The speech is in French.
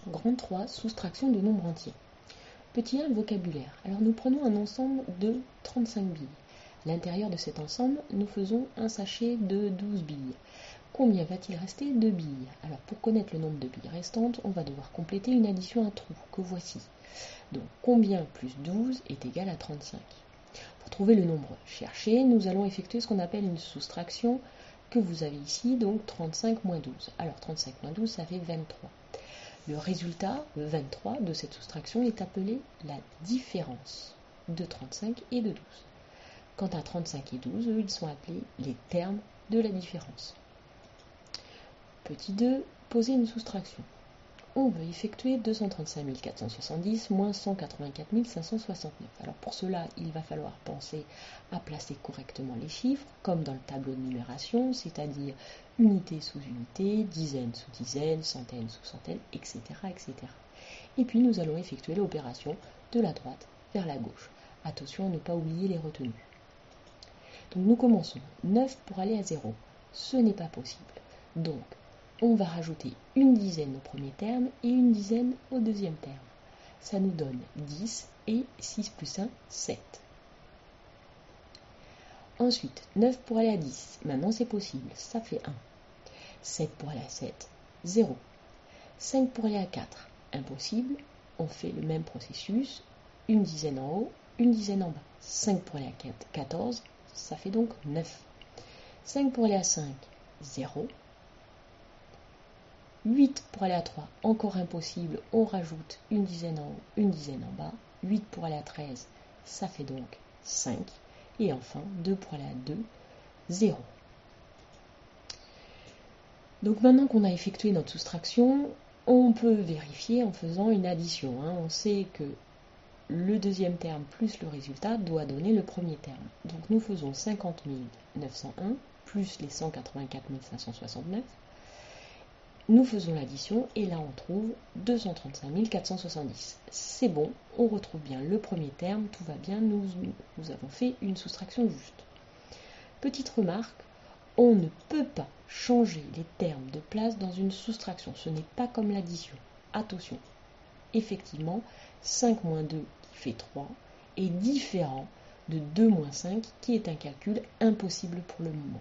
Grand 3, soustraction de nombres entiers. Petit 1, vocabulaire. Alors nous prenons un ensemble de 35 billes. À l'intérieur de cet ensemble, nous faisons un sachet de 12 billes. Combien va-t-il rester de billes? Alors pour connaître le nombre de billes restantes, on va devoir compléter une addition à trous, que voici. Donc combien plus 12 est égal à 35? Pour trouver le nombre cherché, nous allons effectuer ce qu'on appelle une soustraction que vous avez ici, donc 35 moins 12. Alors 35 moins 12, ça fait 23. Le résultat, le 23, de cette soustraction est appelé la différence de 35 et de 12. Quant à 35 et 12, eux, ils sont appelés les termes de la différence. Petit 2, poser une soustraction. On veut effectuer 235 470 moins 184 569. Alors pour cela, il va falloir penser à placer correctement les chiffres, comme dans le tableau de numération, c'est-à-dire unité sous unité, dizaine sous dizaine, centaine sous centaine, etc., etc. Et puis nous allons effectuer l'opération de la droite vers la gauche. Attention à ne pas oublier les retenues. Donc nous commençons 9 pour aller à 0. Ce n'est pas possible. Donc on va rajouter une dizaine au premier terme et une dizaine au deuxième terme. Ça nous donne 10 et 6 plus 1, 7. Ensuite, 9 pour aller à 10. Maintenant c'est possible, ça fait 1. 7 pour aller à 7, 0. 5 pour aller à 4, impossible. On fait le même processus, une dizaine en haut, une dizaine en bas. 5 pour aller à 14, ça fait donc 9. 5 pour aller à 5, 0. 8 pour aller à 3, encore impossible, on rajoute une dizaine en haut, une dizaine en bas. 8 pour aller à 13, ça fait donc 5. Et enfin, 2 pour aller à 2, 0. Donc maintenant qu'on a effectué notre soustraction, on peut vérifier en faisant une addition. On sait que le deuxième terme plus le résultat doit donner le premier terme. Donc nous faisons 50 901 plus les 184 569. Nous faisons l'addition et là on trouve 235 470. C'est bon, on retrouve bien le premier terme, tout va bien, nous avons fait une soustraction juste. Petite remarque, on ne peut pas changer les termes de place dans une soustraction, ce n'est pas comme l'addition. Attention, effectivement, 5 moins 2 qui fait 3 est différent de 2 moins 5 qui est un calcul impossible pour le moment.